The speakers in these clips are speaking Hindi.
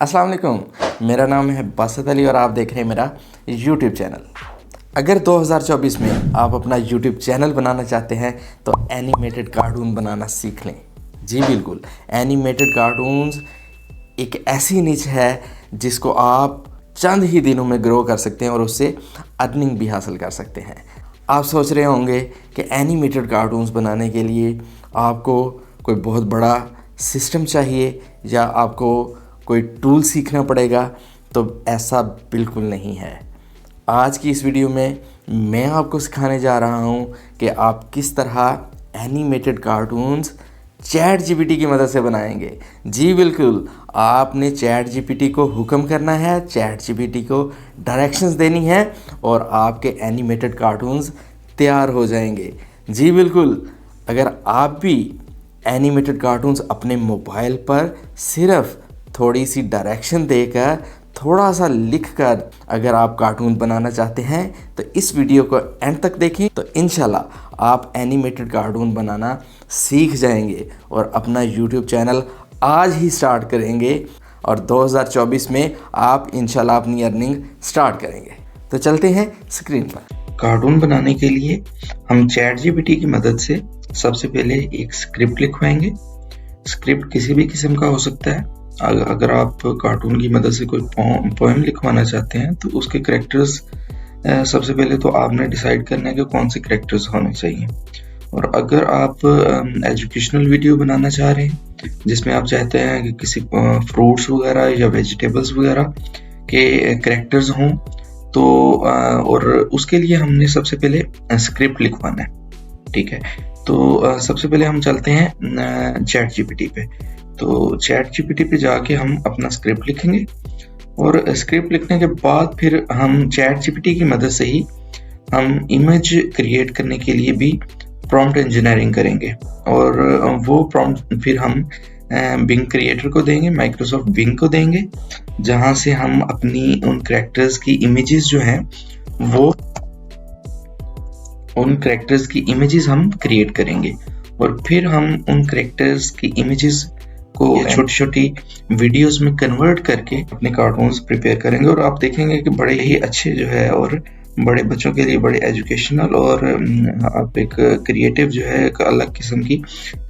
अस्सलाम वालेकुम। मेरा नाम है बासत अली और आप देख रहे हैं मेरा यूट्यूब चैनल। अगर 2024 में आप अपना यूट्यूब चैनल बनाना चाहते हैं तो एनिमेटेड कार्टून बनाना सीख लें। जी बिल्कुल, एनिमेटेड कार्टून्स एक ऐसी निच है जिसको आप चंद ही दिनों में ग्रो कर सकते हैं और उससे अर्निंग भी हासिल कर सकते हैं। आप सोच रहे होंगे कि एनिमेटेड कार्टून्स बनाने के लिए आपको कोई बहुत बड़ा सिस्टम चाहिए या आपको कोई टूल सीखना पड़ेगा, तो ऐसा बिल्कुल नहीं है। आज की इस वीडियो में मैं आपको सिखाने जा रहा हूँ कि आप किस तरह एनिमेटेड कार्टून्स चैट जीपीटी की मदद से बनाएंगे। जी बिल्कुल, आपने चैट जीपीटी को हुक्म करना है, चैट जीपीटी को डायरेक्शंस देनी है और आपके एनिमेटेड कार्टून्स तैयार हो जाएंगे। जी बिल्कुल, अगर आप भी एनिमेटेड कार्टून्स अपने मोबाइल पर सिर्फ थोड़ी सी डायरेक्शन देकर, थोड़ा सा लिखकर अगर आप कार्टून बनाना चाहते हैं तो इस वीडियो को एंड तक देखें, तो इंशाल्लाह आप एनिमेटेड कार्टून बनाना सीख जाएंगे और अपना यूट्यूब चैनल आज ही स्टार्ट करेंगे और 2024 में आप इंशाल्लाह अपनी अर्निंग स्टार्ट करेंगे। तो चलते हैं स्क्रीन पर। कार्टून बनाने के लिए हम चैट जीपीटी की मदद से सबसे पहले एक स्क्रिप्ट लिखवाएंगे। स्क्रिप्ट किसी भी किस्म का हो सकता है। अगर आप कार्टून की मदद से कोई पोएम लिखवाना चाहते हैं तो उसके कैरेक्टर्स सबसे पहले तो आपने डिसाइड करना है कि कौन से कैरेक्टर्स होने चाहिए। और अगर आप एजुकेशनल वीडियो बनाना चाह रहे हैं जिसमें आप चाहते हैं कि किसी फ्रूट्स वगैरह या वेजिटेबल्स वगैरह के कैरेक्टर्स हों, तो और उसके लिए हमने सबसे पहले स्क्रिप्ट लिखवाना है। ठीक है, तो सबसे पहले हम चलते हैं चैट जीपीटी पे। तो चैट जीपीटी पे जाके हम अपना स्क्रिप्ट लिखेंगे और स्क्रिप्ट लिखने के बाद फिर हम चैट जीपीटी की मदद से ही हम इमेज क्रिएट करने के लिए भी प्रॉम्प्ट इंजीनियरिंग करेंगे और वो प्रॉम्प्ट फिर हम बिंग क्रिएटर को देंगे, माइक्रोसॉफ्ट बिंग को देंगे, जहां से हम अपनी उन कैरेक्टर्स की इमेजेस जो हैं वो उन कैरेक्टर्स की इमेजेस हम क्रिएट करेंगे और फिर हम उन कैरेक्टर्स की इमेजेस को छोटी छोटी वीडियोस में कन्वर्ट करके अपने कार्टून्स प्रिपेयर करेंगे और आप देखेंगे कि बड़े ही अच्छे जो है और बड़े बच्चों के लिए बड़े एजुकेशनल और आप एक क्रिएटिव जो है एक अलग किस्म की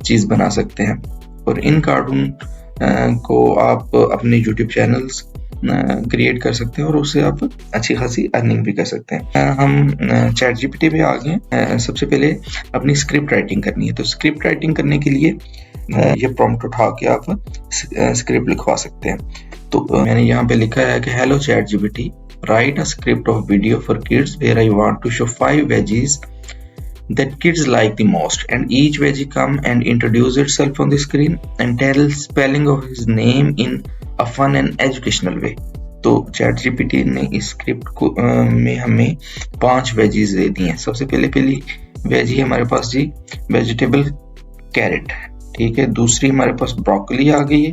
चीज बना सकते हैं। और इन कार्टून को आप अपने यूट्यूब चैनल्स क्रिएट कर सकते हैं और उससे आप अच्छी खासी अर्निंग भी कर सकते हैं। हम चैट जीपीटी पे आ गए। सबसे पहले अपनी स्क्रिप्ट राइटिंग करनी है। तो स्क्रिप्ट राइटिंग करने के लिए ये प्रॉम्प्ट उठा के आप स्क्रिप्ट लिखवा सकते हैं। तो मैंने यहाँ पे लिखा है कि hello chat GPT, write a script of video for kids where I want to show 5 veggies that kids like the most, and each veggie come and introduce itself on the screen and tell spelling of his name in a fun and educational way। तो चैट जीपीटी ने इस स्क्रिप्ट को में हमें 5 वेजीज दे दी हैं। सबसे पहली वेजी हमारे पास जी वेजिटेबल कैरेट है। ठीक है, दूसरी हमारे पास ब्रोकली आ गई है,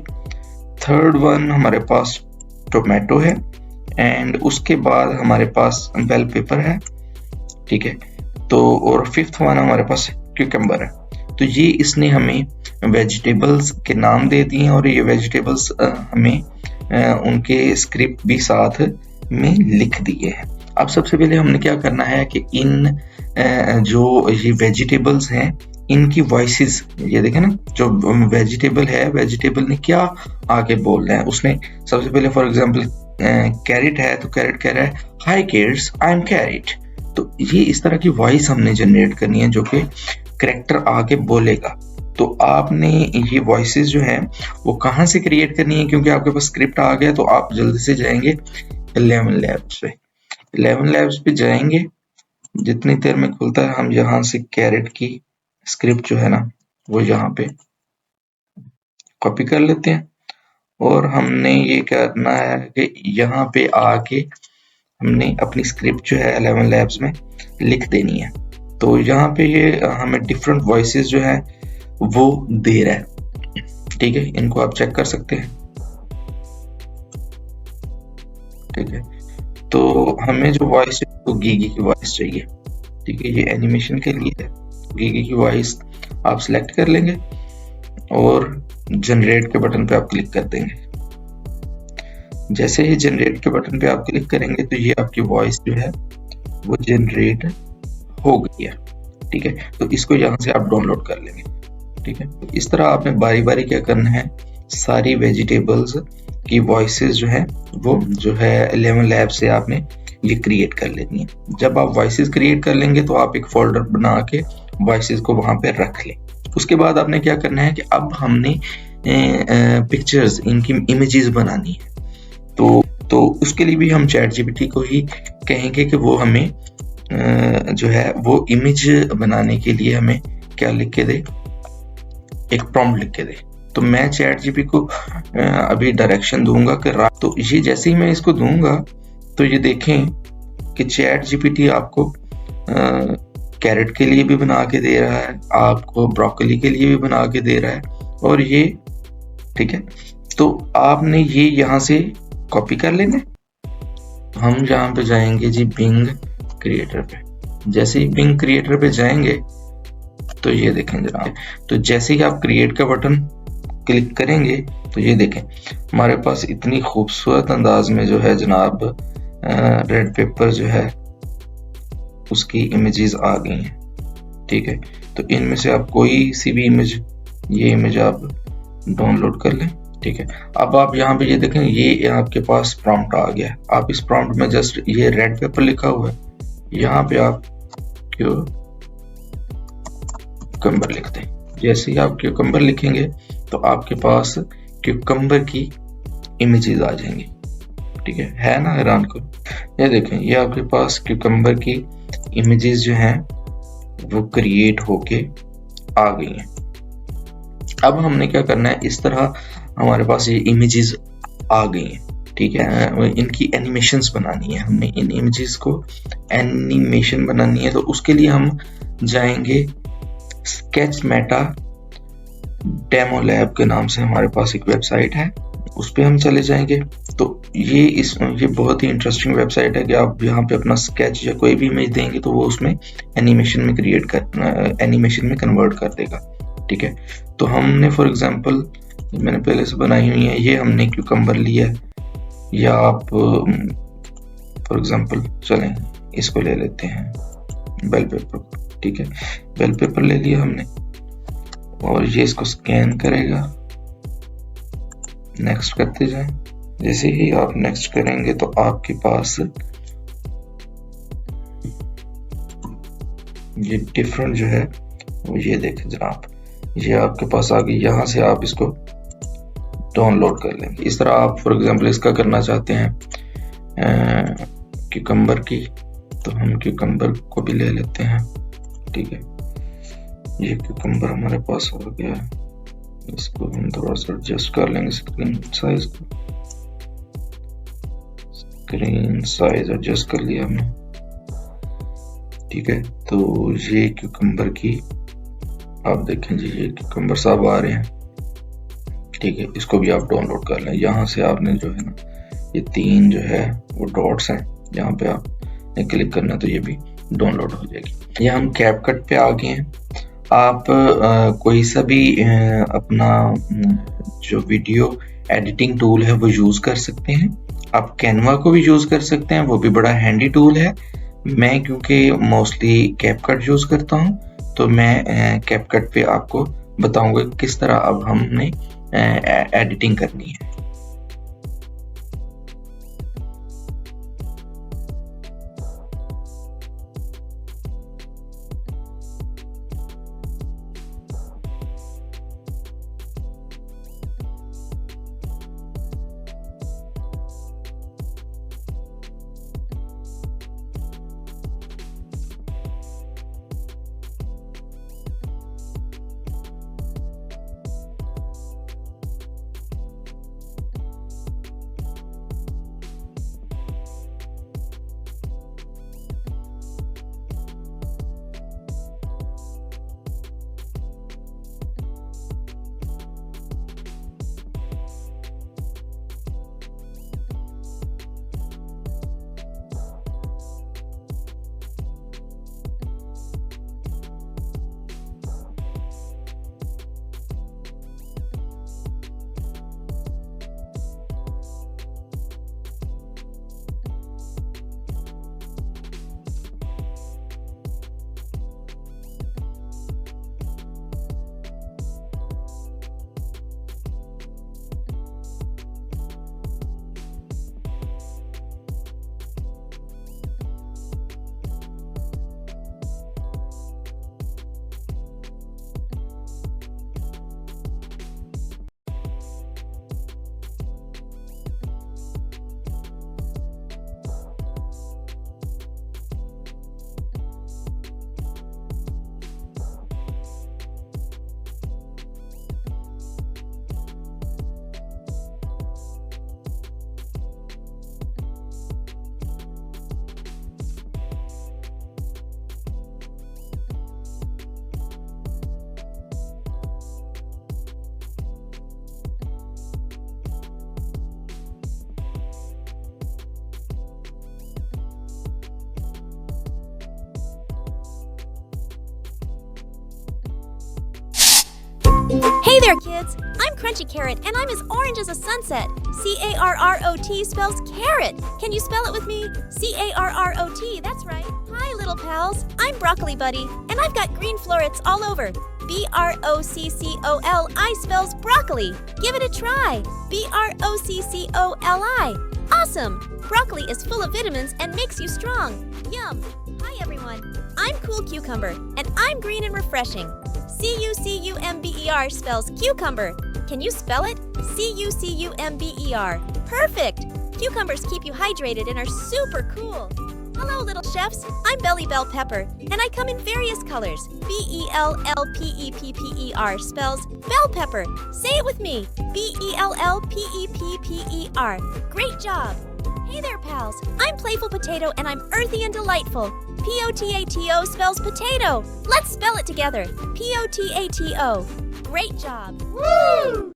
थर्ड वन हमारे पास टोमेटो है एंड उसके बाद हमारे पास बेल पेपर है। ठीक है, तो और फिफ्थ वन हमारे पास क्यूकम्बर है। तो ये इसने हमें वेजिटेबल्स के नाम दे दिए और ये वेजिटेबल्स हमें उनके स्क्रिप्ट भी साथ में लिख दिए हैं। अब सबसे पहले हमने क्या करना है कि इन जो ये वेजिटेबल्स हैं इनकी वॉइसेस, ये देखें ना, जो वेजिटेबल है, वेजिटेबल ने क्या आगे बोलना है। उसने सबसे पहले फॉर एग्जांपल कैरेट है तो कैरेट कह रहा है hi kids, I am carrot. तो ये इस तरह की वॉइस हमने जनरेट करनी है जो कि कैरेक्टर आगे बोलेगा। तो आपने ये वॉइसेस जो हैं वो कहाँ से क्रिएट करनी है, क्योंकि आपके पास स्क्रिप्ट आ गया तो आप जल्दी से जाएंगे 11 लैब्स पे। 11 लैब्स पे जाएंगे, जितनी देर में खुलता है हम यहाँ से कैरेट की स्क्रिप्ट जो है ना वो यहाँ पे कॉपी कर लेते हैं और हमने ये करना है कि यहाँ पे आके हमने अपनी स्क्रिप्ट जो है 11 लैब्स में लिख देनी है। तो यहाँ पे ये हमें डिफरेंट वॉइसेस जो है वो दे रहा है। ठीक है, इनको आप चेक कर सकते हैं। ठीक है, तो हमें जो वॉइस है वो गीगी की वॉइस चाहिए। ठीक है, ये एनिमेशन के लिए है। गीगी की वॉइस आप सिलेक्ट कर लेंगे और जनरेट के बटन पे आप क्लिक कर देंगे। जैसे ही जनरेट के बटन पे आप क्लिक करेंगे तो ये आपकी वॉइस जो है वो जनरेट हो गई है। ठीक है, तो इसको यहाँ से आप डाउनलोड कर लेंगे। ठीक है, तो इस तरह आपने बारी बारी क्या करना है, सारी वेजिटेबल्स की वॉइसेस जो है वो जो है 11 लैब से आपने ये क्रिएट कर लेनी है। जब आप वॉइसेस क्रिएट कर लेंगे तो आप एक फोल्डर बना के वॉइसेस को वहां पे रख लें। उसके बाद आपने क्या करना है कि अब हमने पिक्चर्स, इनकी इमेजेस बनानी है। तो उसके लिए भी हम चैट जीपीटी को ही कहेंगे कि वो हमें जो है वो इमेज बनाने के लिए हमें क्या लिख के दे, एक प्रॉम्प्ट लिख के दे। तो मैं चैट जीपीटी को अभी डायरेक्शन दूंगा कि तो ये जैसे ही मैं इसको दूंगा तो ये देखें कि चैट जीपीटी आपको कैरेट के लिए भी बना के दे रहा है, आपको ब्रोकली के लिए भी बना के दे रहा है, और ये ठीक है। तो आपने ये यहाँ से कॉपी कर लेना। हम यहाँ पे जाएंगे जी बिंग क्रिएटर पे। जैसे ही बिंग क्रिएटर पे जाएंगे तो ये देखें जनाब, तो जैसे ही आप क्रिएट का बटन क्लिक करेंगे तो ये देखें हमारे पास इतनी खूबसूरत अंदाज में जो है जनाब रेड पेपर जो है उसकी इमेजेस आ गई हैं। ठीक है, तो इनमें से आप कोई सी भी इमेज, ये इमेज आप डाउनलोड कर लें। ठीक है, अब आप यहाँ पे ये देखें, ये आपके पास प्रॉम्प्ट आ गया है। आप इस प्रॉम्प्ट में जस्ट ये रेड पेपर लिखा हुआ है, यहाँ पे आप क्यूकम्बर लिखते हैं। जैसे ही आप क्यूकम्बर लिखेंगे तो आपके पास क्यूकम्बर की इमेजेस आ जाएंगी। ठीक है ना हैरान को। ये देखें, ये आपके पास क्यूकम्बर की इमेजेस जो हैं वो क्रिएट होके आ गई हैं। अब हमने क्या करना है, इस तरह हमारे पास ये इमेजेस आ गई हैं। ठीक है, इनकी एनिमेशंस बनानी है, हमने इन इमेजेस को एनिमेशन बनानी है। तो उसके लिए हम जाएंगे स्केच मेटा डेमो लैब के नाम से हमारे पास एक वेबसाइट है, उस पर हम चले जाएंगे। तो ये बहुत ही इंटरेस्टिंग वेबसाइट है कि आप यहाँ पे अपना स्केच या कोई भी इमेज देंगे तो वो उसमें एनिमेशन में कन्वर्ट कर देगा। ठीक है, तो हमने फॉर एग्जांपल मैंने पहले से बनाई हुई है, ये हमने क्यूकम्बर लिया है, या आप फॉर एग्जांपल चलें इसको ले लेते हैं बेल पेपर। ठीक है, बेल पेपर ले लिया हमने और ये इसको स्कैन करेगा। नेक्स्ट करते जाएं। जैसे ही आप नेक्स्ट करेंगे तो आपके पास ये डिफरेंट जो है वो ये देखें जनाब, ये आपके पास आ गई। यहाँ से आप इसको डाउनलोड कर लेंगे। इस तरह आप फॉर एग्जांपल इसका करना चाहते हैं क्यूकम्बर की, तो हम क्यूकम्बर को भी ले लेते हैं। ठीक है, ये क्यूकम्बर हमारे पास हो गया, इसको हम थोड़ा सा एडजस्ट कर लेंगे। स्क्रीन साइज एडजस्ट कर लिया हमने। ठीक है, तो ये क्यूकम्बर की आप देखें जी, ये क्यूकम्बर साहब आ रहे हैं। ठीक है, इसको भी आप डाउनलोड कर लें। यहाँ से आपने जो है ना, ये 3 जो है वो डॉट्स हैं, यहाँ पे आपने क्लिक करना तो ये भी डाउनलोड हो जाएगी। ये हम कैपकट पे आ गए हैं। आप कोई सा भी अपना जो वीडियो एडिटिंग टूल है वो यूज कर सकते हैं। आप कैनवा को भी यूज कर सकते हैं, वो भी बड़ा हैंडी टूल है। मैं क्योंकि मोस्टली कैपकट यूज करता हूँ तो मैं कैपकट पे आपको बताऊंगा किस तरह अब हमने एडिटिंग करनी है। Hey there, kids! I'm Crunchy Carrot, and I'm as orange as a sunset. C-A-R-R-O-T spells carrot. Can you spell it with me? C-A-R-R-O-T, that's right. Hi, little pals. I'm Broccoli Buddy, and I've got green florets all over. B-R-O-C-C-O-L-I spells broccoli. Give it a try. B-R-O-C-C-O-L-I. Awesome! Broccoli is full of vitamins and makes you strong. Yum! Hi, everyone. I'm Cool Cucumber, and I'm green and refreshing. C-U-C-U-M-B-E-R spells cucumber. Can you spell it? C-U-C-U-M-B-E-R. Perfect! Cucumbers keep you hydrated and are super cool. Hello, little chefs. I'm Belly Bell Pepper, and I come in various colors. B-E-L-L-P-E-P-P-E-R spells bell pepper. Say it with me. B-E-L-L-P-E-P-P-E-R. Great job. Hey there, pals. I'm Playful Potato, and I'm earthy and delightful. P-O-T-A-T-O spells potato. Let's spell it together. P-O-T-A-T-O. Great job. Woo!